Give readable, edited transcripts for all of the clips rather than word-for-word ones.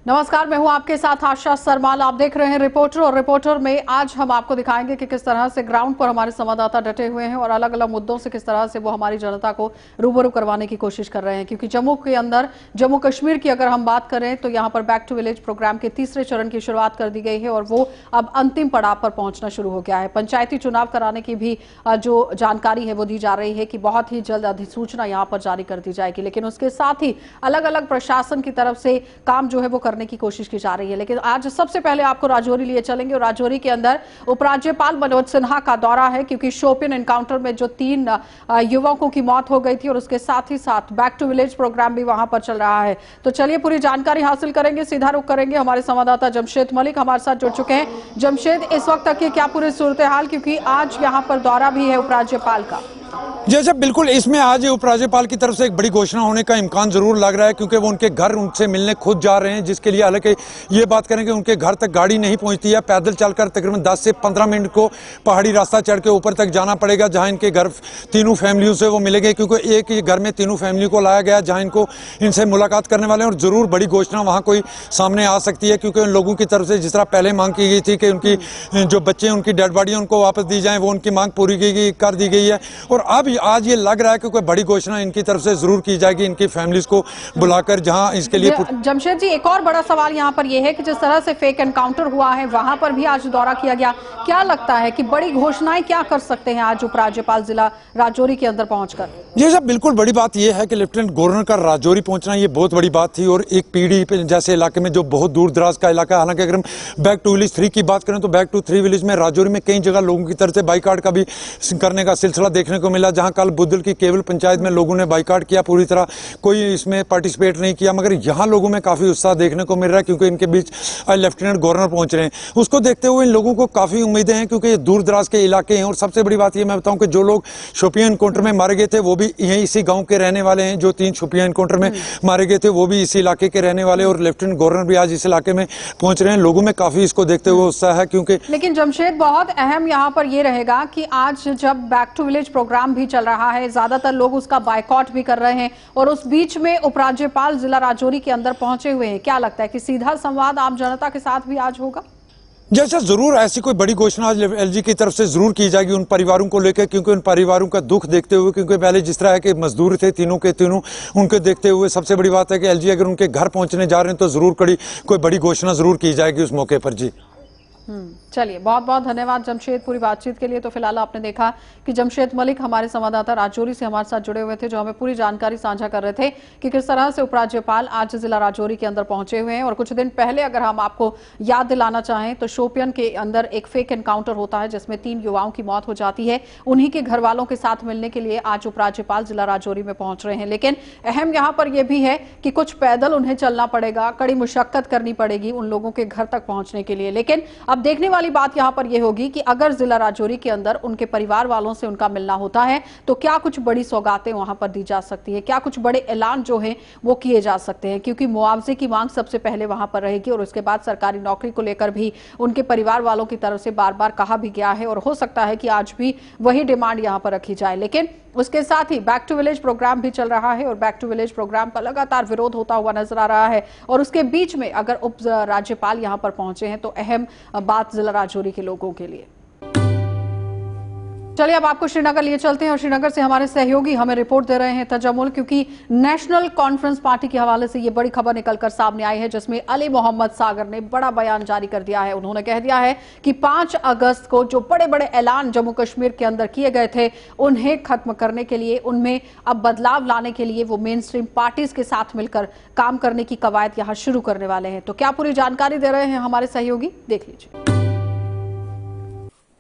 नमस्कार, मैं हूं आपके साथ आशा सरमाल। आप देख रहे हैं रिपोर्टर, और रिपोर्टर में आज हम आपको दिखाएंगे कि किस तरह से ग्राउंड पर हमारे संवाददाता डटे हुए हैं और अलग अलग मुद्दों से किस तरह से वो हमारी जनता को रूबरू करवाने की कोशिश कर रहे हैं। क्योंकि जम्मू कश्मीर की अगर हम बात करें तो यहां पर बैक टू विलेज प्रोग्राम के तीसरे चरण की शुरुआत कर दी गई है और वो अब अंतिम पड़ाव पर पहुंचना शुरू हो गया है। पंचायती चुनाव कराने की भी जो जानकारी है वो दी जा रही है कि बहुत ही जल्द अधिसूचना यहां पर जारी कर दी जाएगी। लेकिन उसके साथ ही अलग अलग प्रशासन की तरफ से काम जो है वो करने की कोशिश की जा रही है। लेकिन आज सबसे पहले आपको राजौरी लिए चलेंगे और राजौरी के अंदर उपराज्यपाल मनोज सिन्हा का दौरा है, क्योंकि शोपियन एनकाउंटर में जो 3 युवकों की मौत हो गई थी और उसके साथ ही साथ बैक टू विलेज प्रोग्राम भी वहां पर चल रहा है। तो चलिए पूरी जानकारी हासिल करेंगे, सीधा रुख करेंगे। हमारे संवाददाता जमशेद मलिक हमारे साथ जुड़ चुके हैं। जमशेद, इस वक्त तक की क्या पूरी सूरत हाल, क्योंकि आज यहाँ पर दौरा भी है उपराज्यपाल का? जैसे बिल्कुल इसमें आज उपराज्यपाल की तरफ से एक बड़ी घोषणा होने का इम्कान जरूर लग रहा है, क्योंकि वो उनके घर उनसे मिलने खुद जा रहे हैं, जिसके लिए हालांकि ये बात करें कि उनके घर तक गाड़ी नहीं पहुंचती है। पैदल चलकर तकरीबन 10 से 15 मिनट को पहाड़ी रास्ता चढ़ के ऊपर तक जाना पड़ेगा, जहां इनके घर तीनों फैमिलियों से वो मिलेंगे, क्योंकि एक ही घर में तीनों फैमिली को लाया गया जहाँ इनसे मुलाकात करने वाले हैं। और जरूर बड़ी घोषणा वहाँ कोई सामने आ सकती है, क्योंकि उन लोगों की तरफ से जिस तरह पहले मांग की गई थी कि उनकी जो बच्चे उनकी डेड बॉडी उनको वापस दी जाए, वो उनकी मांग पूरी कर दी गई है। और अब आज ये लग रहा है कि कोई बड़ी घोषणा इनकी तरफ से जरूर की जाएगी, इनकी फैमिलीज को बुलाकर, जहां इसके लिए। जमशेद जी, एक और बड़ा सवाल यहां पर यह है कि जिस तरह से फेक एनकाउंटर हुआ है वहां पर भी आज दौरा किया गया। क्या लगता है कि बड़ी घोषणाएं क्या कर सकते हैं आज उपराज्यपाल जिला राजौरी के अंदर पहुंचकर? जी साहब, बिल्कुल बड़ी बात यह है कि लेफ्टिनेंट गवर्नर का राजौरी पहुंचना ये बहुत बड़ी बात थी। और एक पीढ़ी जैसे इलाके में जो बहुत दूर दराज का इलाका है, हालांकि अगर हम बैक टू विलेज 3 की बात करें तो बैक टू 3 विलेज में राजौरी में कई जगह लोगों की तरफ से बाइकाट का भी करने का सिलसिला देखने को मिला, जहां कल बुद्धल की केवल पंचायत में लोगों ने बाइकाट किया, पूरी तरह कोई इसमें पार्टिसिपेट नहीं किया। मगर यहाँ लोगों में काफी उत्साह देखने को मिल रहा है, क्योंकि इनके बीच लेफ्टिनेंट गवर्नर पहुंच रहे हैं। उसको देखते हुए इन लोगों को काफी उम्मीदें हैं, क्योंकि ये दूर दराज के इलाके हैं। और सबसे बड़ी बात ये मैं बताऊं कि जो लोग शोपियां एनकाउंटर में मारे गए थे वो भी यहीं इसी गांव के रहने वाले हैं। जो 3 शोपियां एनकाउंटर में मारे गए थे वो भी इसी इलाके के रहने वाले, और लेफ्टिनेंट गवर्नर भी आज इस इलाके में पहुंच रहे हैं। लोगों में काफी इसको देखते हुए उत्साह है, क्योंकि लेकिन जमशेद, बहुत अहम यहाँ पर ये रहेगा कि आज जब बैक टू विलेज प्रोग्राम भी चल रहा है, ज्यादातर लोग उसका बायकॉट भी कर रहे हैं और उस बीच में उपराज्यपाल जिला राजौरी के अंदर पहुंचे हुए हैं। क्या लगता है कि सीधा संवाद आम जनता के साथ भी आज होगा? जैसे जरूर ऐसी कोई बड़ी घोषणा आज एलजी की तरफ से जरूर की जाएगी उन परिवारों को लेकर, क्योंकि उन परिवारों का दुख देखते हुए, क्योंकि पहले जिस तरह है कि मजदूर थे तीनों के तीनों, उनके देखते हुए सबसे बड़ी बात है कि एलजी अगर उनके घर पहुंचने जा रहे हैं तो जरूर कोई बड़ी घोषणा जरूर की जाएगी उस मौके पर। जी चलिए, बहुत बहुत धन्यवाद जमशेद पूरी बातचीत के लिए। तो फिलहाल आपने देखा कि जमशेद मलिक हमारे संवाददाता राजौरी से हमारे साथ जुड़े हुए थे, जो हमें पूरी जानकारी साझा कर रहे थे कि किस तरह से उपराज्यपाल आज जिला राजौरी के अंदर पहुंचे हुए हैं। और कुछ दिन पहले अगर हम आपको याद दिलाना चाहें तो शोपियन के अंदर एक फेक एनकाउंटर होता है जिसमें 3 युवाओं की मौत हो जाती है। उन्हीं के घर वालों के साथ मिलने के लिए आज उपराज्यपाल जिला राजौरी में पहुंच रहे हैं। लेकिन अहम यहाँ पर यह भी है कि कुछ पैदल उन्हें चलना पड़ेगा, कड़ी मुशक्कत करनी पड़ेगी उन लोगों के घर तक पहुंचने के लिए। लेकिन अब देखने वाली बात यहां पर यह होगी कि अगर जिला राजौरी के अंदर उनके परिवार वालों से उनका मिलना होता है तो क्या कुछ बड़ी सौगातें वहां पर दी जा सकती है, क्या कुछ बड़े ऐलान जो हैं वो किए जा सकते हैं। क्योंकि मुआवजे की मांग सबसे पहले वहां पर रहेगी और उसके बाद सरकारी नौकरी को लेकर भी उनके परिवार वालों की तरफ से बार बार कहा भी गया है और हो सकता है कि आज भी वही डिमांड यहां पर रखी जाए। लेकिन उसके साथ ही बैक टू विलेज प्रोग्राम भी चल रहा है और बैक टू विलेज प्रोग्राम का लगातार विरोध होता हुआ नजर आ रहा है। और उसके बीच में अगर उप राज्यपाल यहां पर पहुंचे हैं तो अहम बात जिला राजौरी के लोगों के लिए। चलिए, अब आपको श्रीनगर लिए चलते हैं और श्रीनगर से हमारे सहयोगी हमें रिपोर्ट दे रहे हैं तजम्मुल, क्योंकि नेशनल कॉन्फ्रेंस पार्टी के हवाले से ये बड़ी खबर निकलकर सामने आई है, जिसमें अली मोहम्मद सागर ने बड़ा बयान जारी कर दिया है। उन्होंने कह दिया है कि 5 अगस्त को जो बड़े बड़े ऐलान जम्मू कश्मीर के अंदर किए गए थे उन्हें खत्म करने के लिए, उनमें अब बदलाव लाने के लिए वो मेन स्ट्रीम पार्टीज के साथ मिलकर काम करने की कवायद यहां शुरू करने वाले हैं। तो क्या पूरी जानकारी दे रहे हैं हमारे सहयोगी, देख लीजिए।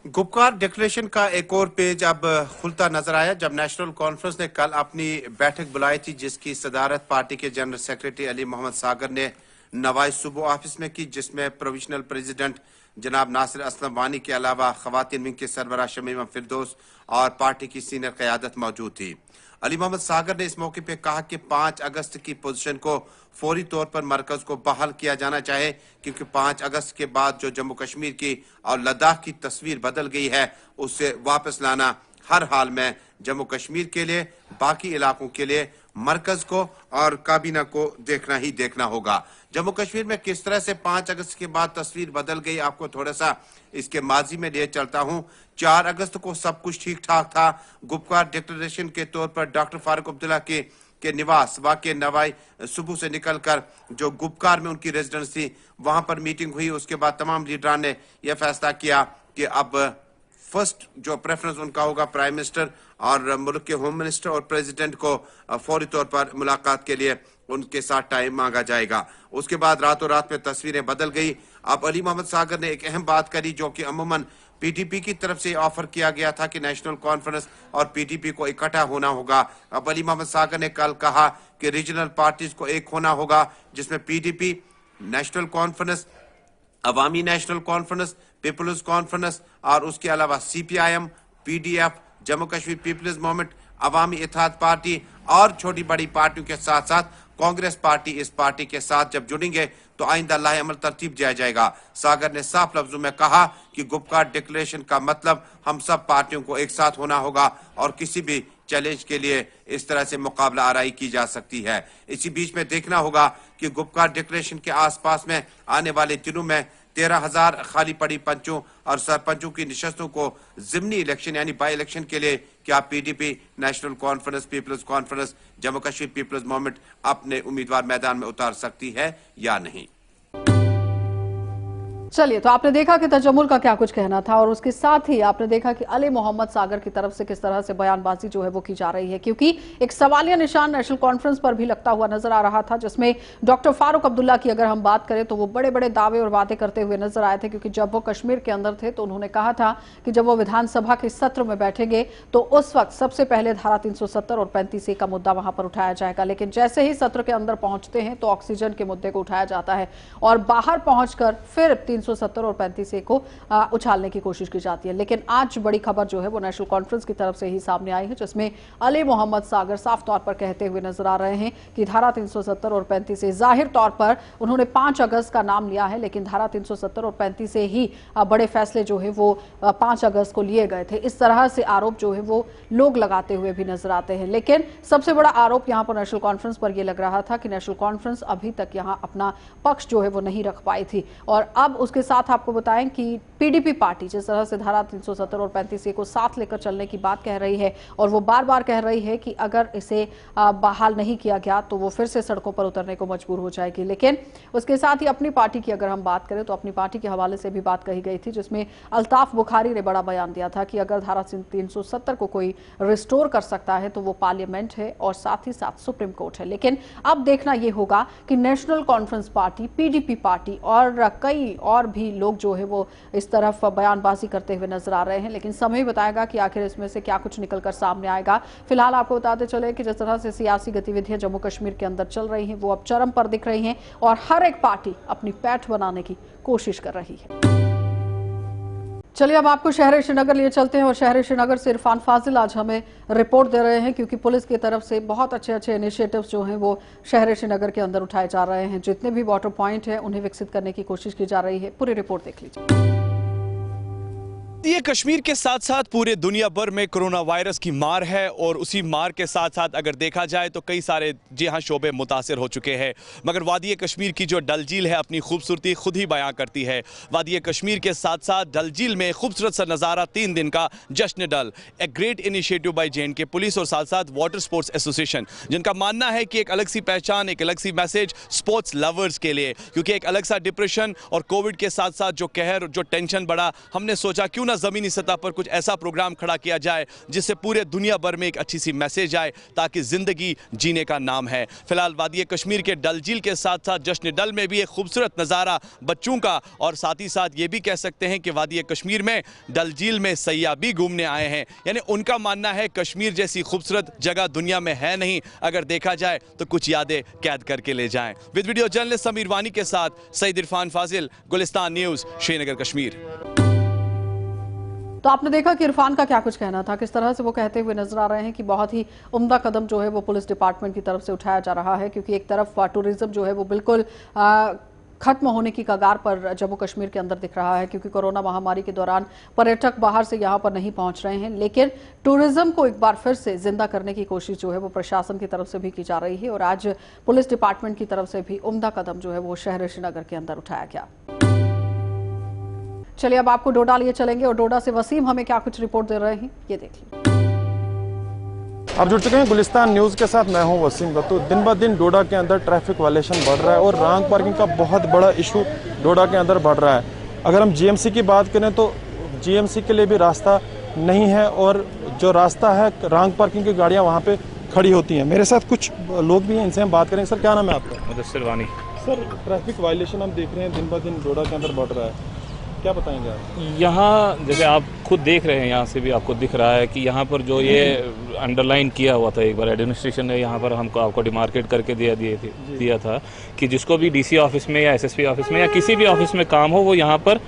गुपकार डिक्लेरेशन का एक और पेज अब खुलता नजर आया जब नेशनल कॉन्फ्रेंस ने कल अपनी बैठक बुलाई थी, जिसकी सदारत पार्टी के जनरल सेक्रेटरी अली मोहम्मद सागर ने नवाज सुबह ऑफिस में की, जिसमें प्रोविजनल प्रेसिडेंट जनाब नासिर असलम वानी के अलावा खवातीन विंग के सरबराह शमीमा फिरदौस और पार्टी की सीनियर क़यादत मौजूद थी। अली मोहम्मद सागर ने इस मौके पर कहा कि 5 अगस्त की पोजीशन को फौरी तौर पर मरकज को बहाल किया जाना चाहे, क्योंकि 5 अगस्त के बाद जो जम्मू कश्मीर की और लद्दाख की तस्वीर बदल गई है उसे वापस लाना हर हाल में जम्मू कश्मीर के लिए, बाकी इलाकों के लिए मरकज को और काबीना को देखना ही देखना होगा। जम्मू कश्मीर में किस तरह से 5 अगस्त के बाद तस्वीर बदल गई, आपको थोड़ा सा इसके माजी में ले चलता हूं। 4 अगस्त को सब कुछ ठीक ठाक था। गुपकार डिक्लेरेशन के तौर पर डॉक्टर फारूक अब्दुल्ला के निवास वाकई नवाई सुबह से निकलकर जो गुपकार में उनकी रेजिडेंस थी वहां पर मीटिंग हुई। उसके बाद तमाम लीडरान ने यह फैसला किया कि अब फर्स्ट जो प्रेफरेंस उनका होगा प्राइम मिनिस्टर और मुल्क के होम मिनिस्टर और प्रेसिडेंट को फौरी तौर पर मुलाकात के लिए उनके साथ टाइम मांगा जाएगा। उसके बाद रातों रात में तस्वीरें बदल गई। अब अली मोहम्मद सागर ने एक अहम बात करी जो कि अमूमन पीटीपी की तरफ से ऑफर किया गया था कि नेशनल कॉन्फ्रेंस और पीटीपी को इकट्ठा होना होगा। अब अली मोहम्मद सागर ने कल कहा कि रीजनल पार्टीज को एक होना होगा, जिसमें PDP, National Conference, Awami National Conference, People's Conference और उसके अलावा CPIM, PDF, Jammu Kashmir People's Movement, Awami Ittehad Party और छोटी बड़ी पार्टियों के साथ साथ कांग्रेस पार्टी इस पार्टी के साथ जब जुड़ेंगे तो आइंदा लाहे अमल तरतीब दिया जाएगा। सागर ने साफ लफ्जों में कहा कि गुपकार डिक्लेरेशन का मतलब हम सब पार्टियों को एक साथ होना होगा और किसी भी चैलेंज के लिए इस तरह से मुकाबला आराई की जा सकती है। इसी बीच में देखना होगा कि गुपकार डिक्लेरेशन के आसपास में आने वाले दिनों में 13,000 खाली पड़ी पंचों और सरपंचों की निशस्तों को जिमनी इलेक्शन यानी बाई इलेक्शन के लिए क्या PDP, National Conference, People's Conference, Jammu Kashmir People's Movement अपने उम्मीदवार मैदान में उतार सकती है या नहीं। चलिए, तो आपने देखा कि तजम्मुल का क्या कुछ कहना था और उसके साथ ही आपने देखा कि अली मोहम्मद सागर की तरफ से किस तरह से बयानबाजी जो है वो की जा रही है, क्योंकि एक सवालिया निशान नेशनल कॉन्फ्रेंस पर भी लगता हुआ नजर आ रहा था, जिसमें डॉक्टर फारूक अब्दुल्ला की अगर हम बात करें तो वो बड़े बड़े दावे और वादे करते हुए नजर आए थे। क्योंकि जब वो कश्मीर के अंदर थे तो उन्होंने कहा था कि जब वो विधानसभा के सत्र में बैठेंगे तो उस वक्त सबसे पहले धारा 370 और 35A का मुद्दा वहां पर उठाया जाएगा। लेकिन जैसे ही सत्र के अंदर पहुंचते हैं तो ऑक्सीजन के मुद्दे को उठाया जाता है और बाहर पहुंचकर फिर 370 और 35A को उछालने की कोशिश की जाती है। लेकिन आज बड़ी खबर जो है वो नेशनल कॉन्फ्रेंस की तरफ से ही सामने आई है, जिसमें अली मोहम्मद सागर साफ तौर पर कहते हुए नजर आ रहे हैं कि धारा 370 और 35A, जाहिर तौर पर उन्होंने 5 अगस्त का नाम लिया है, लेकिन धारा 370 और 35A ही बड़े फैसले जो है वो 5 अगस्त को लिए गए थे। इस तरह से आरोप जो है वो लोग लगाते हुए भी नजर आते हैं। लेकिन सबसे बड़ा आरोप यहाँ पर नेशनल कॉन्फ्रेंस पर यह लग रहा था कि नेशनल कॉन्फ्रेंस अभी तक यहाँ अपना पक्ष जो है वो नहीं रख पाई थी। और अब उसके साथ आपको बताएं कि पीडीपी पार्टी जिस तरह से धारा 370 और 35A को साथ लेकर चलने की बात कह रही है और वो बार बार कह रही है कि अगर इसे बहाल नहीं किया गया तो वो फिर से सड़कों पर उतरने को मजबूर हो जाएगी। लेकिन उसके साथ ही अपनी पार्टी की अगर हम बात करें तो अपनी पार्टी के हवाले से भी बात कही गई थी, जिसमें अल्ताफ बुखारी ने बड़ा बयान दिया था कि अगर धारा 370 को कोई रिस्टोर कर सकता है तो वो पार्लियामेंट है और साथ ही साथ सुप्रीम कोर्ट है। लेकिन अब देखना यह होगा कि national conference party, PDP party और कई और भी लोग जो है वो इस तरफ बयानबाजी करते हुए नजर आ रहे हैं। लेकिन समय बताएगा कि आखिर इसमें से क्या कुछ निकलकर सामने आएगा। फिलहाल आपको बताते चले कि जिस तरह से सियासी गतिविधियां जम्मू कश्मीर के अंदर चल रही हैं वो अब चरम पर दिख रही हैं और हर एक पार्टी अपनी पैठ बनाने की कोशिश कर रही है। चलिए, अब आपको शहर श्रीनगर लिए चलते हैं और शहर श्रीनगर से इरफान फाजिल आज हमें रिपोर्ट दे रहे हैं, क्योंकि पुलिस की तरफ से बहुत अच्छे इनिशिएटिव्स जो हैं वो शहर श्रीनगर के अंदर उठाए जा रहे हैं। जितने भी वाटर पॉइंट हैं उन्हें विकसित करने की कोशिश की जा रही है। पूरी रिपोर्ट देख लीजिए। ये कश्मीर के साथ साथ पूरे दुनिया भर में कोरोना वायरस की मार है और उसी मार के साथ साथ अगर देखा जाए तो कई सारे शोबे मुतासिर हो चुके हैं। मगर वादी कश्मीर की जो डल झील है अपनी खूबसूरती खुद ही बयां करती है। वादी कश्मीर के साथ साथ डल झील में खूबसूरत सा नज़ारा 3 दिन का जश्न डल, एक great initiative by J&K police और साथ साथ वाटर स्पोर्ट्स एसोसिएशन, जिनका मानना है कि एक अलग सी पहचान, एक अलग सी मैसेज स्पोर्ट्स लवर्स के लिए, क्योंकि एक अलग सा डिप्रेशन और कोविड के साथ साथ जो कहर, जो टेंशन बढ़ा, हमने सोचा क्यों ना ज़मीनी सतह पर कुछ ऐसा प्रोग्राम खड़ा किया जाए जिससे पूरे दुनिया भर में एक अच्छी सी मैसेज आए ताकि जिंदगी जीने का नाम है। फिलहाल वादी कश्मीर के डल झील के साथ साथ जश्न डल में भी एक खूबसूरत नज़ारा बच्चों का, और साथ ही साथ ये भी कह सकते हैं कि वादी कश्मीर में डल झील में सयाह भी घूमने आए हैं। यानी उनका मानना है कश्मीर जैसी खूबसूरत जगह दुनिया में है नहीं, अगर देखा जाए तो कुछ यादें कैद करके ले जाएं। विद वीडियो जर्नलिस्ट समीर वानी के साथ सईद इरफान फाजिल, गुलिस्तान न्यूज़, श्रीनगर कश्मीर। तो आपने देखा कि इरफान का क्या कुछ कहना था, किस तरह से वो कहते हुए नजर आ रहे हैं कि बहुत ही उम्दा कदम जो है वो पुलिस डिपार्टमेंट की तरफ से उठाया जा रहा है, क्योंकि एक तरफ टूरिज्म जो है वो बिल्कुल खत्म होने की कगार पर जम्मू कश्मीर के अंदर दिख रहा है, क्योंकि कोरोना महामारी के दौरान पर्यटक बाहर से यहां पर नहीं पहुंच रहे हैं। लेकिन टूरिज्म को एक बार फिर से जिंदा करने की कोशिश जो है वो प्रशासन की तरफ से भी की जा रही है और आज पुलिस डिपार्टमेंट की तरफ से भी उम्दा कदम जो है वो शहर श्रीनगर के अंदर उठाया गया। चलिए अब आपको डोडा लिए चलेंगे और डोडा से वसीम हमें क्या कुछ रिपोर्ट दे रहे हैं, ये देख लीजिए। आप जुड़ चुके हैं गुलिस्तान न्यूज़ के साथ, मैं हूं वसीम गत्तू। दिन ब दिन डोडा के अंदर ट्रैफिक वायलेशन बढ़ रहा है और रॉन्ग पार्किंग का बहुत बड़ा इशू डोडा के अंदर बढ़ रहा है। अगर हम जीएमसी की बात करें तो जीएमसी के लिए भी रास्ता नहीं है और जो रास्ता है रॉन्ग पार्किंग की गाड़ियां वहां पे खड़ी होती हैं। मेरे साथ कुछ लोग भी हैं, इनसे हम बात करेंगे। सर क्या नाम है आपका? मुदस्सिर वानी। सर ट्रैफिक वायलेशन हम देख रहे हैं दिन ब दिन डोडा के अंदर बढ़ रहा है, क्या बताएंगे आप? यहाँ जैसे आप खुद देख रहे हैं, यहाँ से भी आपको दिख रहा है कि यहाँ पर जो ये अंडरलाइन किया हुआ था, एक बार एडमिनिस्ट्रेशन ने यहाँ पर हमको आपको डिमार्केट करके दिया था कि जिसको भी डीसी ऑफिस में या एसएसपी ऑफिस में या किसी भी ऑफिस में काम हो वो यहाँ पर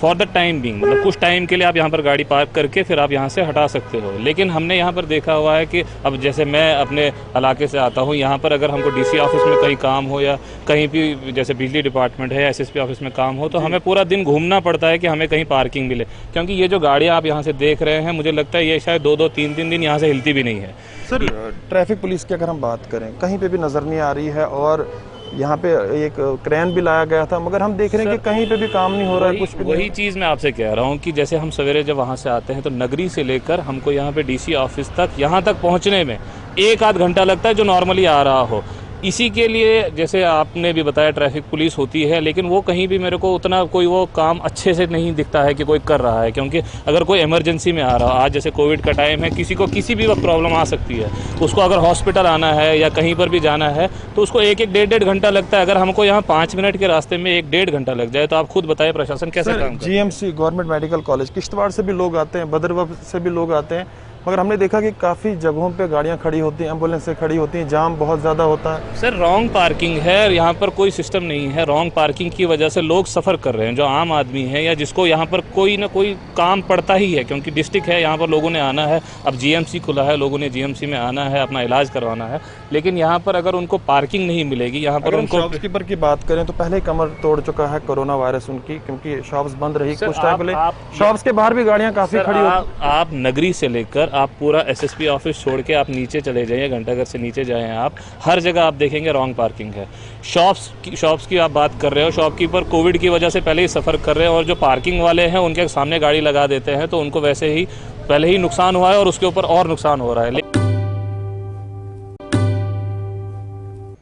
फॉर द टाइम बिंग, मतलब कुछ टाइम के लिए आप यहाँ पर गाड़ी पार्क करके फिर आप यहाँ से हटा सकते हो। लेकिन हमने यहाँ पर देखा हुआ है कि अब जैसे मैं अपने इलाके से आता हूँ, यहाँ पर अगर हमको डीसी ऑफिस में कहीं काम हो या कहीं भी जैसे बिजली डिपार्टमेंट है या एसएसपी ऑफिस में काम हो तो हमें पूरा दिन घूमना पड़ता है कि हमें कहीं पार्किंग मिले, क्योंकि ये जो गाड़ियाँ आप यहाँ से देख रहे हैं मुझे लगता है ये शायद 2-2, 3-3 दिन यहाँ से हिलती भी नहीं है। सर ट्रैफिक पुलिस की अगर हम बात करें कहीं पे भी नज़र नहीं आ रही है और यहाँ पे एक क्रेन भी लाया गया था, मगर हम देख रहे हैं कि कहीं पे भी काम नहीं हो रहा है, कुछ भी। वही चीज़ मैं आपसे कह रहा हूँ कि जैसे हम सवेरे जब वहाँ से आते हैं तो नगरी से लेकर हमको यहाँ पे डीसी ऑफिस तक यहाँ तक पहुँचने में 1-आध घंटा लगता है जो नॉर्मली आ रहा हो। इसी के लिए जैसे आपने भी बताया ट्रैफिक पुलिस होती है, लेकिन वो कहीं भी मेरे को उतना कोई वो काम अच्छे से नहीं दिखता है कि कोई कर रहा है, क्योंकि अगर कोई इमरजेंसी में आ रहा हो, आज जैसे कोविड का टाइम है, किसी को किसी भी वक्त प्रॉब्लम आ सकती है, उसको अगर हॉस्पिटल आना है या कहीं पर भी जाना है तो उसको 1-1, 1.5 घंटा लगता है। अगर हमको यहाँ 5 मिनट के रास्ते में 1-1.5 घंटा लग जाए तो आप खुद बताइए प्रशासन कैसे काम करे? GMC government medical college Kishtwar से भी लोग आते हैं, भद्रवाह से भी लोग आते हैं, मगर हमने देखा कि काफ़ी जगहों पे गाड़ियां खड़ी होती हैं, एम्बुलेंसें खड़ी होती हैं, जाम बहुत ज़्यादा होता है। सर रॉन्ग पार्किंग है, यहाँ पर कोई सिस्टम नहीं है। रॉन्ग पार्किंग की वजह से लोग सफ़र कर रहे हैं, जो आम आदमी है या जिसको यहाँ पर कोई ना कोई काम पड़ता ही है, क्योंकि डिस्ट्रिक्ट है, यहाँ पर लोगों ने आना है। अब जीएमसी खुला है, लोगों ने जीएमसी में आना है, अपना इलाज करवाना है, लेकिन यहाँ पर अगर उनको पार्किंग नहीं मिलेगी, यहाँ पर उनको शॉपकीपर की बात करें तो पहले कमर तोड़ चुका है कोरोना वायरस उनकी, क्योंकि शॉप्स बंद रही कुछ टाइम पहले। शॉप्स के बाहर भी गाड़ियाँ काफ़ी खड़ी होती। आप नगरी से लेकर आप पूरा एसएसपी ऑफिस छोड़ के आप नीचे चले जाइए, घंटाघर से नीचे जाएं, आप हर जगह आप देखेंगे रॉन्ग पार्किंग है। शॉप्स की आप बात कर रहे हो, शॉपकीपर कोविड की वजह से पहले ही सफ़र कर रहे हैं और जो पार्किंग वाले हैं उनके सामने गाड़ी लगा देते हैं, तो उनको वैसे ही पहले ही नुकसान हुआ है और उसके ऊपर और नुकसान हो रहा है।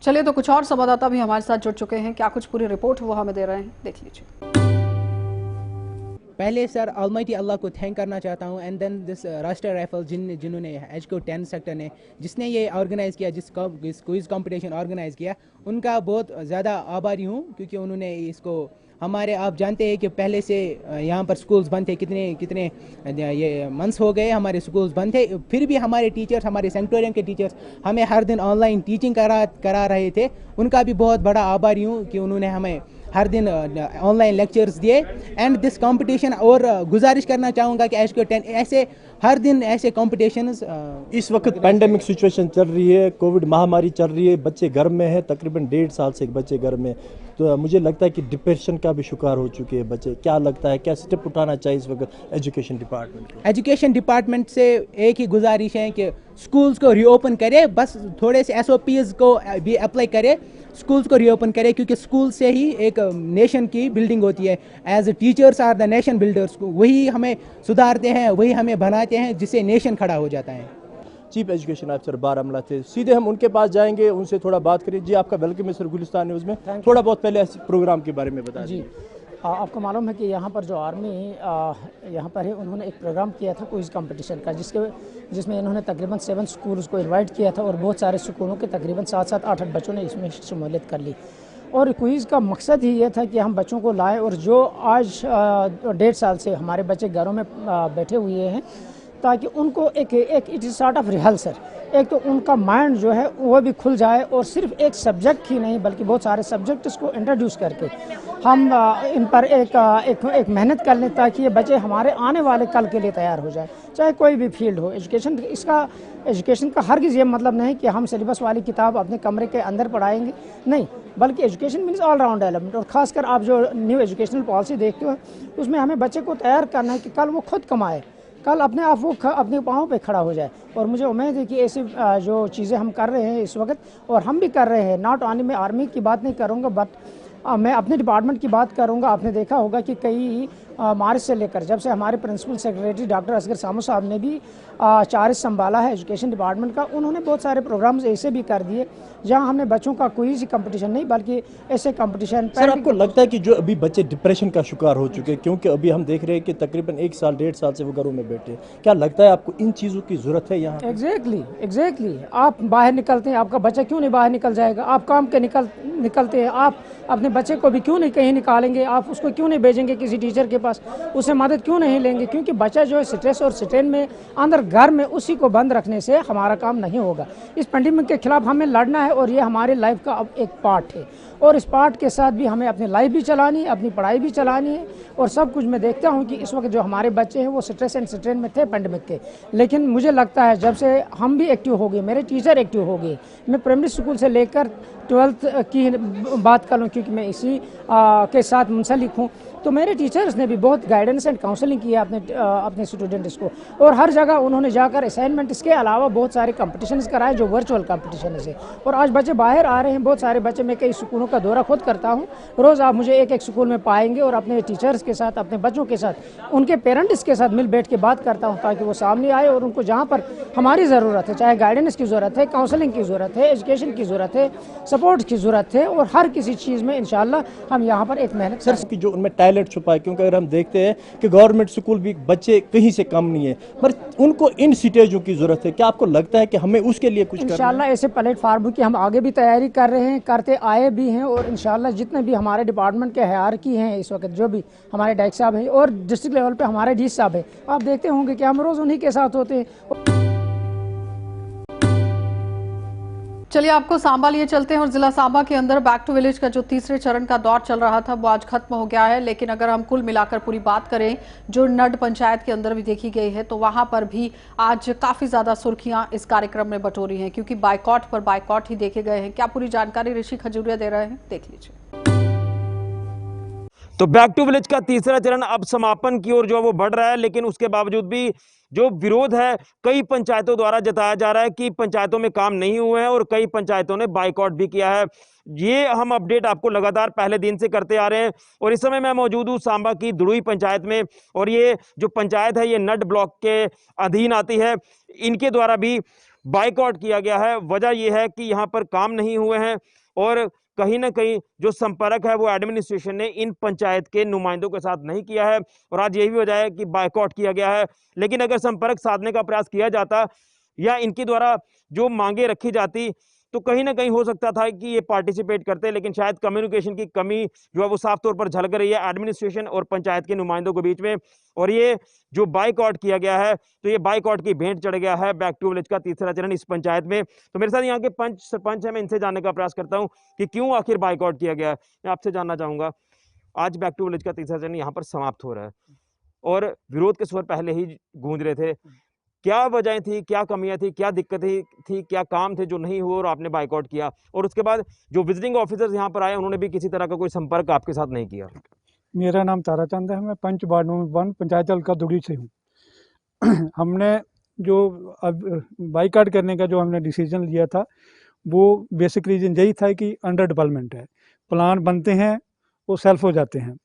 चलिए तो कुछ और संवाददाता भी हमारे साथ जुड़ चुके हैं, क्या कुछ पूरी रिपोर्ट वो हमें दे रहे हैं, देख लीजिए। पहले सर ऑलमाइटी अल्लाह को थैंक करना चाहता हूँ, एंड देन दिस राष्ट्रीय राइफल जिन्होंने HQ 10 सेक्टर ने जिसने ये ऑर्गेनाइज़ किया, जिस क्विज़ कंपटीशन ऑर्गेनाइज़ किया, उनका बहुत ज़्यादा आभारी हूँ, क्योंकि उन्होंने इसको हमारे आप जानते हैं कि पहले से यहाँ पर स्कूल्स बंद थे, कितने ये मंथ्स हो गए हमारे स्कूल्स बंद थे, फिर भी हमारे टीचर्स, हमारे सेंटोरियम के टीचर्स हमें हर दिन ऑनलाइन टीचिंग करा रहे थे। उनका भी बहुत बड़ा आभारी हूँ कि उन्होंने हमें हर दिन ऑनलाइन लेक्चर्स दिए। एंड दिस कंपटीशन, और गुजारिश करना चाहूँगा कि HQ 10 ऐसे हर दिन ऐसे कॉम्पिटिशन्स। इस वक्त पैंडेमिक सिचुएशन चल रही है, कोविड महामारी चल रही है, बच्चे घर में हैं, तकरीबन 1.5 साल से बच्चे घर में, तो मुझे लगता है कि डिप्रेशन का भी शिकार हो चुके हैं बच्चे। क्या लगता है क्या स्टेप उठाना चाहिए इस वक्त एजुकेशन डिपार्टमेंट को? एजुकेशन डिपार्टमेंट से एक ही गुजारिश है कि स्कूल्स को रीओपन करे, बस थोड़े से SOPs को भी अप्लाई करे, स्कूल्स को रीओपन करे, क्योंकि स्कूल से ही एक नेशन की बिल्डिंग होती है। As teachers are the nation builders, वही हमें सुधारते हैं, वही हमें बनाते हैं, जिससे नेशन खड़ा हो जाता है। चीफ एजुकेशन ऑफिसर बारामूला थे, सीधे हम उनके पास जाएंगे, उनसे थोड़ा बात करें। जी आपका वेलकम है सर गुलिस्तान न्यूज़ में। थोड़ा बहुत पहले प्रोग्राम के बारे में बता जी। आपको मालूम है कि यहाँ पर जो आर्मी यहाँ पर है, उन्होंने एक प्रोग्राम किया था क्विज़ कंपटीशन का, जिसमें इन्होंने तकरीबन 7 स्कूल्स को इनवाइट किया था और बहुत सारे स्कूलों के तकरीबन 7-7, 8-8 बच्चों ने इसमें शमूलियत कर ली। और क्विज़ का मकसद ही ये था कि हम बच्चों को लाएं, और जो आज 1.5 साल से हमारे बच्चे घरों में बैठे हुए हैं, ताकि उनको एक it is sort of rehearsal, एक तो उनका माइंड जो है वो भी खुल जाए और सिर्फ एक सब्जेक्ट ही नहीं बल्कि बहुत सारे सब्जेक्ट्स को इंट्रोड्यूस करके हम इन पर एक मेहनत कर लें ताकि ये बच्चे हमारे आने वाले कल के लिए तैयार हो जाए, चाहे कोई भी फील्ड हो। एजुकेशन का हरगिज़ ये मतलब नहीं कि हम सिलेबस वाली किताब अपने कमरे के अंदर पढ़ाएंगे, नहीं, बल्कि education means all round development. और ख़ासकर आप जो न्यू एजुकेशनल पॉलिसी देखते हो उसमें हमें बच्चे को तैयार करना है कि कल वो खुद कमाए, कल अपने आप वो अपने पाँव पे खड़ा हो जाए। और मुझे उम्मीद है कि ऐसी जो चीज़ें हम कर रहे हैं इस वक्त, और हम भी कर रहे हैं, नॉट ओनली मैं आर्मी की बात नहीं करूँगा बट मैं अपने डिपार्टमेंट की बात करूँगा। आपने देखा होगा कि कई मार्च से लेकर जब से हमारे प्रिंसिपल सेक्रेटरी डॉक्टर असगर सामू साहब ने भी चार्ज संभाला है एजुकेशन डिपार्टमेंट का, उन्होंने बहुत सारे प्रोग्राम्स ऐसे भी कर दिए जहां हमने बच्चों का कोई सी कंपटीशन नहीं बल्कि ऐसे कंपटीशन। सर, आपको लगता है कि जो अभी बच्चे डिप्रेशन का शिकार हो चुके हैं, क्योंकि अभी हम देख रहे हैं कि तकरीबन 1 साल 1.5 साल से वो घरों में बैठे हैं, क्या लगता है आपको इन चीज़ों की ज़रूरत है यहाँ? एग्जैक्टली आप बाहर निकलते हैं, आपका बच्चा क्यों नहीं बाहर निकल जाएगा? आप काम के निकलते हैं, आप अपने बच्चे को भी क्यों नहीं कहीं निकालेंगे? आप उसको क्यों नहीं भेजेंगे किसी टीचर के पास, उससे मदद क्यों नहीं लेंगे? क्योंकि बच्चा जो है स्ट्रेस और स्ट्रेन में अंदर घर में उसी को बंद रखने से हमारा काम नहीं होगा। इस पेंडेमिक के खिलाफ हमें लड़ना है और ये हमारे लाइफ का अब एक पार्ट है, और इस पार्ट के साथ भी हमें अपनी लाइफ भी चलानी है, अपनी पढ़ाई भी चलानी है और सब कुछ। मैं देखता हूँ कि इस वक्त जो हमारे बच्चे हैं वो स्ट्रेस एंड स्ट्रेन में थे पेंडेमिक के, लेकिन मुझे लगता है जब से हम भी एक्टिव हो गए, मेरे टीचर एक्टिव हो गए, मैं प्राइमरी स्कूल से लेकर 12th की बात कर लूँ क्योंकि मैं इसी के साथ मुंसलिक हूँ, तो मेरे टीचर्स ने भी बहुत गाइडेंस एंड काउंसलिंग किया अपने स्टूडेंट्स को, और हर जगह उन्होंने जाकर असाइनमेंट, इसके अलावा बहुत सारे कंपटीशंस कराए जो वर्चुअल कंपटीशन है। और आज बच्चे बाहर आ रहे हैं, बहुत सारे बच्चे, मैं कई स्कूलों का दौरा खुद करता हूँ, रोज़ आप मुझे एक स्कूल में पाएंगे और अपने टीचर्स के साथ, अपने बच्चों के साथ, उनके पेरेंट्स के साथ मिल बैठ के बात करता हूँ ताकि वो सामने आए और उनको जहाँ पर हमारी ज़रूरत है, चाहे गाइडेंस की ज़रूरत है, काउंसलिंग की ज़रूरत है, एजुकेशन की ज़रूरत है, सपोर्ट की ज़रूरत है, और हर किसी चीज़ में इंशाल्लाह हम यहाँ पर एक मेहनत सर की जो उनमें टैलेंट छुपा है, क्योंकि अगर हम देखते हैं कि गवर्नमेंट स्कूल भी बच्चे कहीं से कम नहीं है, पर उनको इन सीटेजों की ज़रूरत है। क्या आपको लगता है कि हमें उसके लिए कुछ करना है? इंशाल्लाह ऐसे प्लेटफार्म की हम आगे भी तैयारी कर रहे हैं, करते आए भी हैं, और इंशाल्लाह जितने भी हमारे डिपार्टमेंट के हायरार्की हैं इस वक्त, जो भी हमारे डायरेक्टर साहब हैं और डिस्ट्रिक्ट लेवल पे हमारे डी साहब हैं, आप देखते होंगे कि हम रोज़ उन्हीं के साथ होते हैं। चलिए आपको सांबा लिए चलते हैं और जिला सांबा के अंदर बैक टू विलेज का जो तीसरे चरण का दौर चल रहा था वो आज खत्म हो गया है। लेकिन अगर हम कुल मिलाकर पूरी बात करें जो नड पंचायत के अंदर भी देखी गई है तो वहां पर भी आज काफी ज्यादा सुर्खियां इस कार्यक्रम में बटोरी हैं, क्योंकि बाइकॉट पर बाइकॉट ही देखे गए हैं। क्या पूरी जानकारी ऋषि खजूरिया दे रहे हैं, देख लीजिए। तो बैक टू विलेज का तीसरा चरण अब समापन की ओर जो है वो बढ़ रहा है, लेकिन उसके बावजूद भी जो विरोध है कई पंचायतों द्वारा जताया जा रहा है कि पंचायतों में काम नहीं हुए हैं और कई पंचायतों ने बाइकआउट भी किया है। ये हम अपडेट आपको लगातार पहले दिन से करते आ रहे हैं और इस समय मैं मौजूद हूँ सांबा की दुड़ुई पंचायत में, और ये जो पंचायत है ये नड ब्लॉक के अधीन आती है। इनके द्वारा भी बाइकआउट किया गया है। वजह यह है कि यहाँ पर काम नहीं हुए हैं और कहीं ना कहीं जो संपर्क है वो एडमिनिस्ट्रेशन ने इन पंचायत के नुमाइंदों के साथ नहीं किया है, और आज यही वजह है कि बाइकआउट किया गया है। लेकिन अगर संपर्क साधने का प्रयास किया जाता या इनके द्वारा जो मांगे रखी जाती तो कहीं ना कहीं हो सकता था कि ये पार्टिसिपेट करते, लेकिन शायद कम्युनिकेशन की कमी जो है वो साफ तौर पर झलक रही है एडमिनिस्ट्रेशन और पंचायत के नुमाइंदों के बीच में। और ये जो बाइकआउट किया गया है तो ये बाइकआउट की भेंट चढ़ गया है बैक टू विलेज का तीसरा चरण इस पंचायत में। तो मेरे साथ यहाँ के पंच सरपंच है, मैं इनसे जानने का प्रयास करता हूँ कि क्यों आखिर बाइकआउट किया गया है। मैं आपसे जानना चाहूंगा, आज बैक टू विलेज का तीसरा चरण यहाँ पर समाप्त हो रहा है और विरोध के स्वर पहले ही गूंज रहे थे, क्या वजह थी, क्या कमियां थी, क्या दिक्कतें थी, क्या काम थे जो नहीं हुए और आपने बाइकआउट किया? और उसके बाद जो विजिटिंग ऑफिसर्स यहाँ पर आए उन्होंने भी किसी तरह का कोई संपर्क आपके साथ नहीं किया? मेरा नाम ताराचंद है, मैं पंच वार्ड नंबर 1 पंचायत हल्का दुड़ी से हूँ। हमने जो अब बाइकआउट करने का जो हमने डिसीजन लिया था वो बेसिक रीजन यही था कि अंडर डेवलपमेंट है, प्लान बनते हैं वो सेल्फ हो जाते हैं,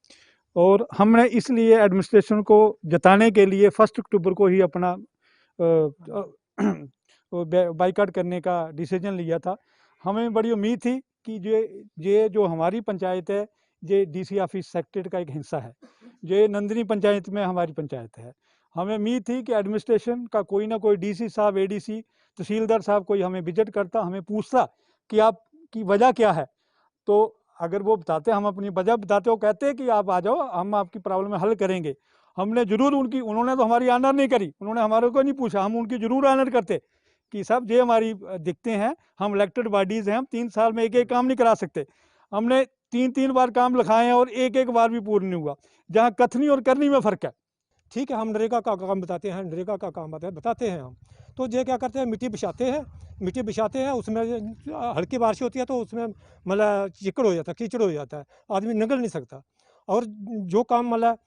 और हमने इसलिए एडमिनिस्ट्रेशन को जताने के लिए 1 अक्टूबर को ही अपना बाइकआउट करने का डिसीजन लिया था। हमें बड़ी उम्मीद थी कि ये जो हमारी पंचायत है ये डीसी ऑफिस सेक्रेटरी का एक हिस्सा है, ये नंदिनी पंचायत में हमारी पंचायत है। हमें उम्मीद थी कि एडमिनिस्ट्रेशन का कोई ना कोई डीसी साहब, एडीसी, तहसीलदार साहब कोई हमें विजिट करता, हमें पूछता कि आपकी वजह क्या है। तो अगर वो बताते, हम अपनी वजह बताते, वो कहते कि आप आ जाओ, हम आपकी प्रॉब्लम हल करेंगे। हमने जरूर उन्होंने तो हमारी ऑनर नहीं करी, उन्होंने हमारे को नहीं पूछा, हम उनकी जरूर ऑनर करते कि सब ये हमारी दिखते हैं, हम इलेक्टेड बॉडीज़ हैं, हम 3 साल में एक काम नहीं करा सकते। हमने 3 बार काम लिखाए हैं और एक बार भी पूर्ण नहीं हुआ। जहाँ कथनी और करनी में फ़र्क है। ठीक है, हम नरेगा का काम बताते हैं, नरेगा का काम बताते हैं हम। तो ये क्या करते हैं, मिट्टी बिछाते हैं, उसमें हल्की बारिश होती है तो उसमें मतलब चिकड़ हो जाता है, कीचड़ हो जाता है, आदमी निकल नहीं सकता। और जो काम मतलब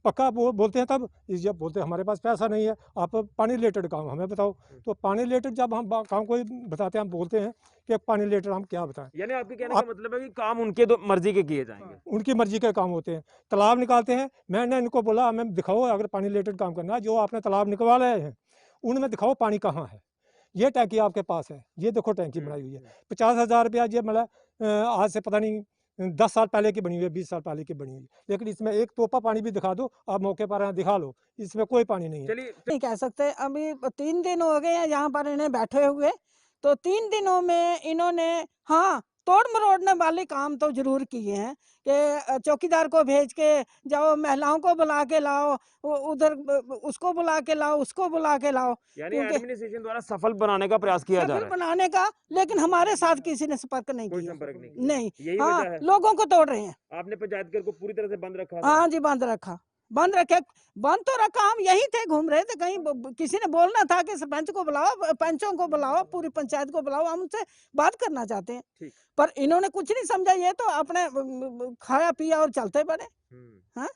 पक्का बोलते हैं, तब जब बोलते हैं हमारे पास पैसा नहीं है, आप पानी रिलेटेड काम हमें बताओ। तो पानी रिलेटेड जब हम काम कोई बताते हैं, हम बोलते हैं कि पानी रिलेटेड हम क्या बताएं। यानी आपके कहने का मतलब है कि काम उनके तो मर्जी के किए जाएंगे, उनकी मर्जी के काम होते हैं। तालाब निकालते हैं, मैंने इनको बोला हमें दिखाओ, अगर पानी रिलेटेड काम करना है, जो आपने तालाब निकलवा रहे हैं उनमें दिखाओ पानी कहाँ है। ये टैंकी आपके पास है, ये देखो टैंकी बनाई हुई है, 50,000 रुपया। ये मतलब आज से पता नहीं 10 साल पहले की बनी हुई है, 20 साल पहले की बनी हुई है, लेकिन इसमें एक टोपा पानी भी दिखा दो, आप मौके पर दिखा लो, इसमें कोई पानी नहीं है। नहीं कह सकते, अभी 3 दिन हो गए हैं यहाँ पर इन्हें बैठे हुए, तो 3 दिनों में इन्होंने हाँ तोड़ मरोड़ने वाले काम तो जरूर किए हैं कि चौकीदार को भेज के जाओ, महिलाओं को बुला के लाओ, उधर उसको बुला के लाओ, उसको बुला के लाओ, यानी एडमिनिस्ट्रेशन द्वारा सफल बनाने का प्रयास किया जा रहा है, बनाने का। लेकिन हमारे साथ किसी ने संपर्क नहीं किया, नहीं। हाँ, लोगों को तोड़ रहे हैं। आपने पंचायत घर को पूरी तरह से बंद रखा? हाँ जी, बंद रखा, बंद तो रखा। हम यहीं थे, घूम रहे थे, कहीं किसी ने बोलना था कि सरपंच को बुलाओ, पंचों को बुलाओ, पूरी पंचायत को बुलाओ, हम उनसे बात करना चाहते हैं। पर इन्होंने कुछ नहीं समझा, ये तो अपने खाया पिया और चलते बने। हाँ,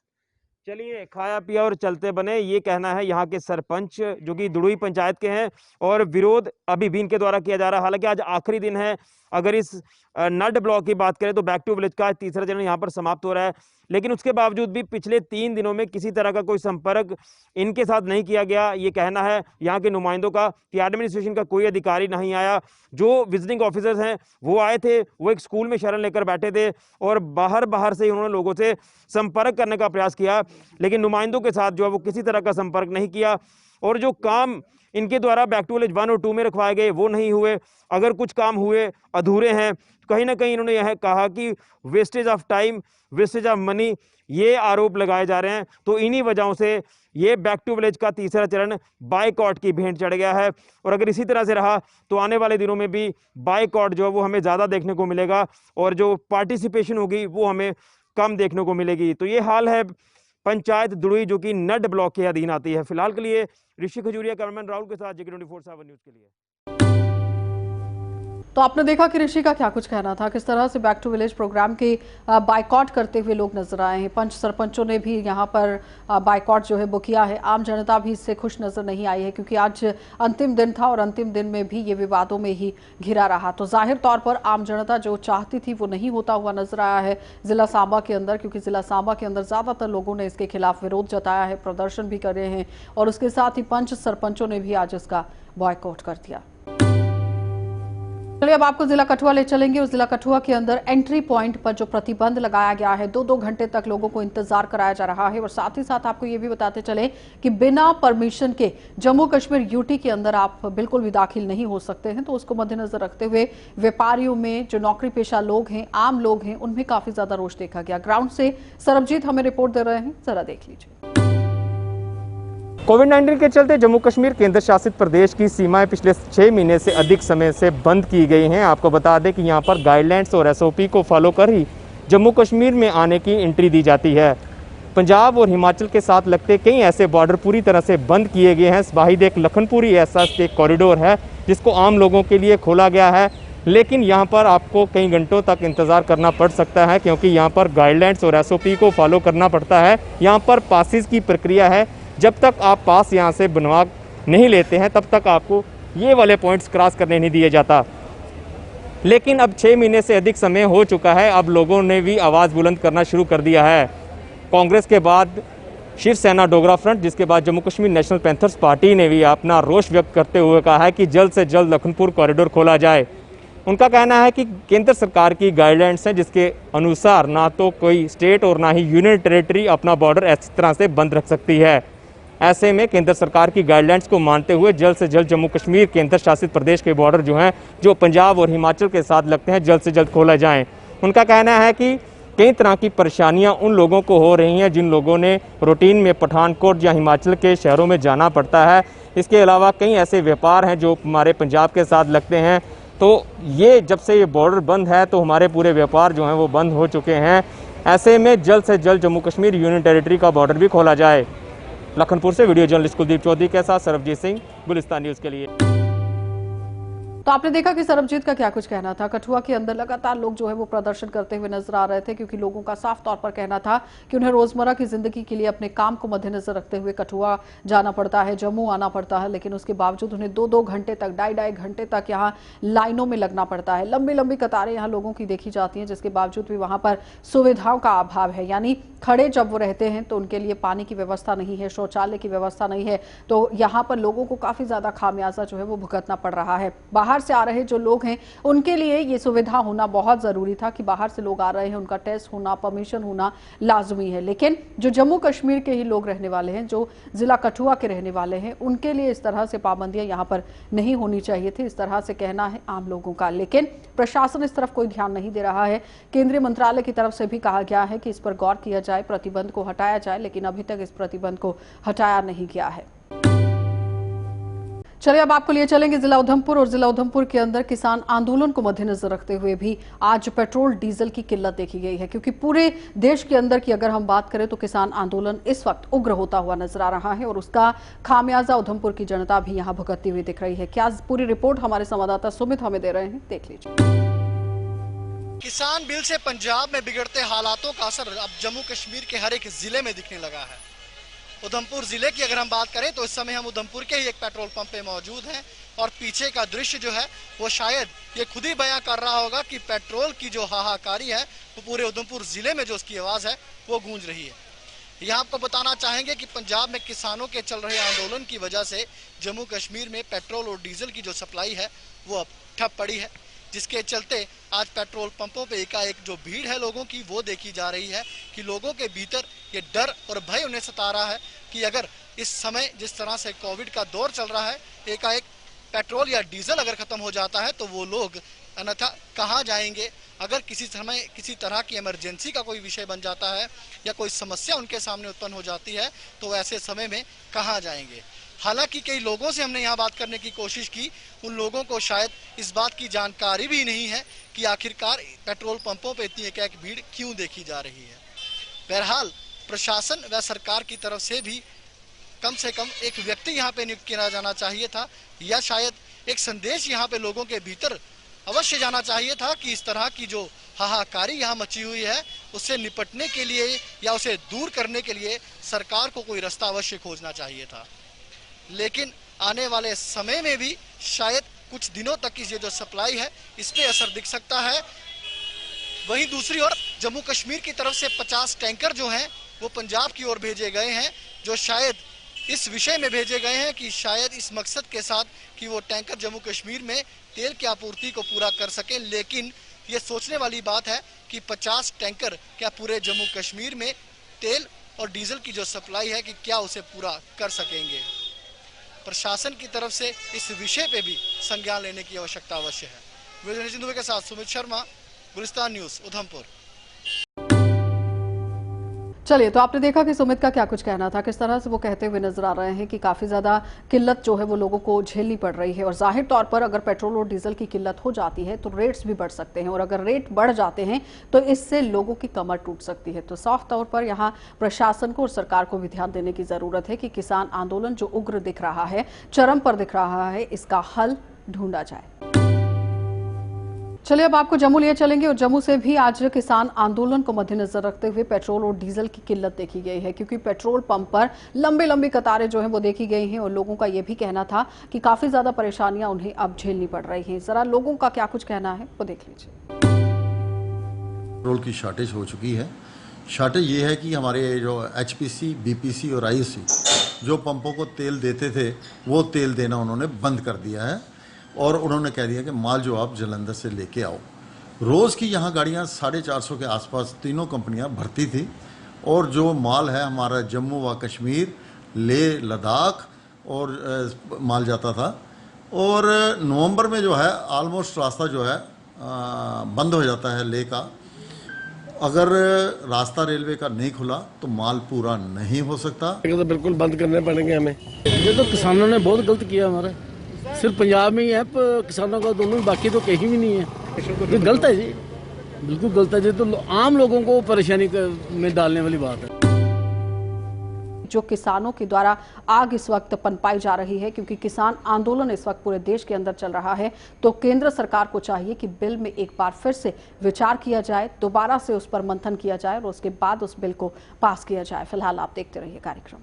चलिए, खाया पिया और चलते बने, ये कहना है यहाँ के सरपंच जो कि दुड़ुई पंचायत के हैं, और विरोध अभी भी इनके द्वारा किया जा रहा है। हालांकि आज आखिरी दिन है। अगर इस नड ब्लॉक की बात करें तो बैक टू विलेज का तीसरा चरण यहाँ पर समाप्त हो रहा है, लेकिन उसके बावजूद भी पिछले 3 दिनों में किसी तरह का कोई संपर्क इनके साथ नहीं किया गया। ये कहना है यहाँ के नुमाइंदों का कि एडमिनिस्ट्रेशन का कोई अधिकारी नहीं आया। जो विजिटिंग ऑफिसर्स हैं वो आए थे, वो एक स्कूल में शरण लेकर बैठे थे और बाहर से उन्होंने लोगों से संपर्क करने का प्रयास किया, लेकिन नुमाइंदों के साथ जो है वो किसी तरह का संपर्क नहीं किया। और जो काम इनके द्वारा बैक टू विलेज 1 और 2 में रखवाए गए वो नहीं हुए। अगर कुछ काम हुए अधूरे हैं, कहीं ना कहीं इन्होंने यह कहा कि wastage of time, wastage of money, ये आरोप लगाए जा रहे हैं। तो इन्हीं वजहों से ये बैक टू विलेज का तीसरा चरण बायकॉट की भेंट चढ़ गया है। और अगर इसी तरह से रहा तो आने वाले दिनों में भी बायकॉट जो है वो हमें ज़्यादा देखने को मिलेगा और जो पार्टिसिपेशन होगी वो हमें कम देखने को मिलेगी। तो ये हाल है पंचायत दुड़ुई जो कि नड ब्लॉक के अधीन आती है। फिलहाल के लिए ऋषि खजूरिया, कैमरामैन राहुल के साथ JK24/7 न्यूज़ के लिए। तो आपने देखा कि ऋषि का क्या कुछ कहना था, किस तरह से बैक टू विलेज प्रोग्राम के बायकॉट करते हुए लोग नजर आए हैं। पंच सरपंचों ने भी यहाँ पर बायकॉट जो है वो किया है। आम जनता भी इससे खुश नजर नहीं आई है, क्योंकि आज अंतिम दिन था और अंतिम दिन में भी ये विवादों में ही घिरा रहा। तो जाहिर तौर पर आम जनता जो चाहती थी वो नहीं होता हुआ नजर आया है जिला सांबा के अंदर, क्योंकि जिला सांबा के अंदर ज्यादातर लोगों ने इसके खिलाफ विरोध जताया है, प्रदर्शन भी कर रहे हैं और उसके साथ ही पंच सरपंचों ने भी आज इसका बॉयकॉट कर दिया। चलिए अब आपको जिला कठुआ ले चलेंगे। उस जिला कठुआ के अंदर एंट्री पॉइंट पर जो प्रतिबंध लगाया गया है, 2-2 घंटे तक लोगों को इंतजार कराया जा रहा है। और साथ ही साथ आपको ये भी बताते चले कि बिना परमिशन के जम्मू कश्मीर यूटी के अंदर आप बिल्कुल भी दाखिल नहीं हो सकते हैं। तो उसको मद्देनजर रखते हुए व्यापारियों में, जो नौकरी पेशा लोग हैं, आम लोग हैं, उनमें काफी ज्यादा रोष देखा गया। ग्राउंड से सरबजीत हमें रिपोर्ट दे रहे हैं, जरा देख लीजिए। कोविड-19 के चलते जम्मू कश्मीर केंद्र शासित प्रदेश की सीमाएं पिछले 6 महीने से अधिक समय से बंद की गई हैं। आपको बता दें कि यहां पर गाइडलाइंस और SOP को फॉलो कर ही जम्मू कश्मीर में आने की एंट्री दी जाती है। पंजाब और हिमाचल के साथ लगते कई ऐसे बॉर्डर पूरी तरह से बंद किए गए हैं। वाहिद एक लखनपुरी ऐसा स्टेट कॉरिडोर है जिसको आम लोगों के लिए खोला गया है, लेकिन यहाँ पर आपको कई घंटों तक इंतज़ार करना पड़ सकता है, क्योंकि यहाँ पर गाइडलाइंस और SOP को फॉलो करना पड़ता है। यहाँ पर पासिस की प्रक्रिया है, जब तक आप पास यहाँ से बनवा नहीं लेते हैं तब तक आपको ये वाले पॉइंट्स क्रॉस करने नहीं दिया जाता। लेकिन अब 6 महीने से अधिक समय हो चुका है, अब लोगों ने भी आवाज़ बुलंद करना शुरू कर दिया है। कांग्रेस के बाद शिवसेना डोगरा फ्रंट, जिसके बाद Jammu Kashmir national panthers party ने भी अपना रोष व्यक्त करते हुए कहा है कि जल्द से जल्द लखनपुर कॉरिडोर खोला जाए। उनका कहना है कि केंद्र सरकार की गाइडलाइंस हैं जिसके अनुसार ना तो कोई स्टेट और ना ही यूनियन टेरिटरी अपना बॉर्डर इस तरह से बंद रख सकती है। ऐसे में केंद्र सरकार की गाइडलाइंस को मानते हुए जल्द से जल्द जम्मू कश्मीर केंद्र शासित प्रदेश के बॉर्डर जो हैं, जो पंजाब और हिमाचल के साथ लगते हैं, जल्द से जल्द खोला जाएं। उनका कहना है कि कई तरह की परेशानियां उन लोगों को हो रही हैं जिन लोगों ने रूटीन में पठानकोट या हिमाचल के शहरों में जाना पड़ता है। इसके अलावा कई ऐसे व्यापार हैं जो हमारे पंजाब के साथ लगते हैं, तो ये जब से ये बॉर्डर बंद है तो हमारे पूरे व्यापार जो हैं वो बंद हो चुके हैं। ऐसे में जल्द से जल्द जम्मू कश्मीर यूनियन टेरिटरी का बॉर्डर भी खोला जाए। लखनपुर से वीडियो जर्नलिस्ट कुलदीप चौधरी के साथ सरबजीत सिंह, गुलिस्तान न्यूज़ के लिए। तो आपने देखा कि सरबजीत का क्या कुछ कहना था। कठुआ के अंदर लगातार लोग जो है वो प्रदर्शन करते हुए नजर आ रहे थे, क्योंकि लोगों का साफ तौर पर कहना था कि उन्हें रोजमर्रा की जिंदगी के लिए अपने काम को मद्देनजर रखते हुए कठुआ जाना पड़ता है, जम्मू आना पड़ता है, लेकिन उसके बावजूद उन्हें 2-2 घंटे तक, 2.5 घंटे तक यहाँ लाइनों में लगना पड़ता है। लंबी लंबी कतारें यहाँ लोगों की देखी जाती हैं, जिसके बावजूद भी वहां पर सुविधाओं का अभाव है। यानी खड़े जब वो रहते हैं तो उनके लिए पानी की व्यवस्था नहीं है, शौचालय की व्यवस्था नहीं है, तो यहाँ पर लोगों को काफी ज्यादा खामियाजा जो है वो भुगतना पड़ रहा है। बाहर से आ रहे जो लोग हैं उनके लिए ये सुविधा होना बहुत जरूरी था कि बाहर से लोग आ रहे हैं, उनका टेस्ट होना, परमिशन होना लाजमी है। लेकिन जो जम्मू कश्मीर के ही लोग रहने वाले हैं, जो जिला कठुआ के रहने वाले हैं, उनके लिए इस तरह से पाबंदियां यहाँ पर नहीं होनी चाहिए थी, इस तरह से कहना है आम लोगों का। लेकिन प्रशासन इस तरफ कोई ध्यान नहीं दे रहा है। केंद्रीय मंत्रालय की तरफ से भी कहा गया है कि इस पर गौर किया जाए, प्रतिबंध को हटाया जाए, लेकिन अभी तक इस प्रतिबंध को हटाया नहीं गया है। चलिए अब आपको लिए चलेंगे जिला उधमपुर, और जिला उधमपुर के अंदर किसान आंदोलन को मद्देनजर रखते हुए भी आज पेट्रोल डीजल की किल्लत देखी गई है, क्योंकि पूरे देश के अंदर की अगर हम बात करें तो किसान आंदोलन इस वक्त उग्र होता हुआ नजर आ रहा है और उसका खामियाजा उधमपुर की जनता भी यहां भुगतती हुई दिख रही है। क्या पूरी रिपोर्ट हमारे संवाददाता सुमित हमें दे रहे हैं, देख लीजिए। किसान बिल से पंजाब में बिगड़ते हालातों का असर अब जम्मू कश्मीर के हर एक जिले में दिखने लगा है। उधमपुर जिले की अगर हम बात करें तो इस समय हम उधमपुर के ही एक पेट्रोल पंप पे मौजूद हैं और पीछे का दृश्य जो है वो शायद ये खुद ही बयां कर रहा होगा कि पेट्रोल की जो हाहाकारी है वो पूरे उधमपुर जिले में जो उसकी आवाज है वो गूंज रही है। यहाँ आपको बताना चाहेंगे कि पंजाब में किसानों के चल रहे आंदोलन की वजह से जम्मू कश्मीर में पेट्रोल और डीजल की जो सप्लाई है वो अब ठप पड़ी है, जिसके चलते आज पेट्रोल पंपों पे एकाएक जो भीड़ है लोगों की वो देखी जा रही है कि लोगों के भीतर ये डर और भय उन्हें सता रहा है कि अगर इस समय जिस तरह से कोविड का दौर चल रहा है, एकाएक पेट्रोल या डीजल अगर खत्म हो जाता है तो वो लोग अन्यथा कहाँ जाएंगे। अगर किसी समय किसी तरह की इमरजेंसी का कोई विषय बन जाता है या कोई समस्या उनके सामने उत्पन्न हो जाती है तो ऐसे समय में कहाँ जाएंगे। हालांकि कई लोगों से हमने यहाँ बात करने की कोशिश की, उन लोगों को शायद इस बात की जानकारी भी नहीं है कि आखिरकार पेट्रोल पंपों पर इतनी एकाएक भीड़ क्यों देखी जा रही है। बहरहाल प्रशासन व सरकार की तरफ से भी कम से कम एक व्यक्ति यहाँ पे नियुक्त किया जाना चाहिए था, या शायद एक संदेश यहाँ पे लोगों के भीतर अवश्य जाना चाहिए था कि इस तरह की जो हाहाकारी यहाँ मची हुई है उससे निपटने के लिए या उसे दूर करने के लिए सरकार को कोई रास्ता अवश्य खोजना चाहिए था। लेकिन आने वाले समय में भी शायद कुछ दिनों तक की ये जो सप्लाई है इस पे असर दिख सकता है। वहीं दूसरी ओर जम्मू कश्मीर की तरफ से 50 टैंकर जो हैं वो पंजाब की ओर भेजे गए हैं, जो शायद इस विषय में भेजे गए हैं कि शायद इस मकसद के साथ कि वो टैंकर जम्मू कश्मीर में तेल की आपूर्ति को पूरा कर सकें। लेकिन ये सोचने वाली बात है कि 50 टैंकर क्या पूरे जम्मू कश्मीर में तेल और डीजल की जो सप्लाई है कि क्या उसे पूरा कर सकेंगे। प्रशासन की तरफ से इस विषय पे भी संज्ञान लेने की आवश्यकता अवश्य है। वीडियो सिंधु के साथ सुमित शर्मा, गुलिस्तान न्यूज़, उधमपुर। चलिए, तो आपने देखा कि सुमित का क्या कुछ कहना था, किस तरह से वो कहते हुए नजर आ रहे हैं कि काफी ज्यादा किल्लत जो है वो लोगों को झेलनी पड़ रही है। और जाहिर तौर पर अगर पेट्रोल और डीजल की किल्लत हो जाती है तो रेट्स भी बढ़ सकते हैं, और अगर रेट बढ़ जाते हैं तो इससे लोगों की कमर टूट सकती है। तो साफ तौर पर यहाँ प्रशासन को और सरकार को भी ध्यान देने की जरूरत है कि किसान आंदोलन जो उग्र दिख रहा है, चरम पर दिख रहा है, इसका हल ढूंढा जाए। चलिए अब आपको जम्मू लिए चलेंगे, और जम्मू से भी आज किसान आंदोलन को मद्देनजर रखते हुए पेट्रोल और डीजल की किल्लत देखी गई है, क्योंकि पेट्रोल पंप पर लंबी लंबी कतारें जो हैं वो देखी गई हैं और लोगों का ये भी कहना था कि काफी ज्यादा परेशानियां उन्हें अब झेलनी पड़ रही हैं। जरा लोगों का क्या कुछ कहना है वो देख लीजिए। पेट्रोल की शॉर्टेज हो चुकी है। शॉर्टेज ये है कि हमारे जो HPC, BPC और IOC जो पंपों को तेल देते थे वो तेल देना उन्होंने बंद कर दिया है, और उन्होंने कह दिया कि माल जो आप जलंधर से लेके आओ। रोज़ की यहाँ गाड़ियाँ 450 के आसपास तीनों कंपनियाँ भरती थी, और जो माल है हमारा जम्मू व कश्मीर, लेह, लद्दाख और माल जाता था। और नवंबर में जो है ऑलमोस्ट रास्ता जो है बंद हो जाता है लेह का। अगर रास्ता रेलवे का नहीं खुला तो माल पूरा नहीं हो सकता। तो बिल्कुल बंद करने पड़ेंगे हमें। ये तो किसानों ने बहुत गलत किया हमारे, सिर्फ पंजाब में ही है किसानों का दोनों, बाकी तो कहीं भी नहीं है। ये गलत है जी, बिल्कुल गलत है जी। तो आम लोगों को परेशानी में डालने वाली बात है। जो किसानों के द्वारा आग इस वक्त पनपाई जा रही है, क्योंकि किसान आंदोलन इस वक्त पूरे देश के अंदर चल रहा है, तो केंद्र सरकार को चाहिए कि बिल में एक बार फिर से विचार किया जाए, दोबारा से उस पर मंथन किया जाए और उसके बाद उस बिल को पास किया जाए। फिलहाल आप देखते रहिए कार्यक्रम।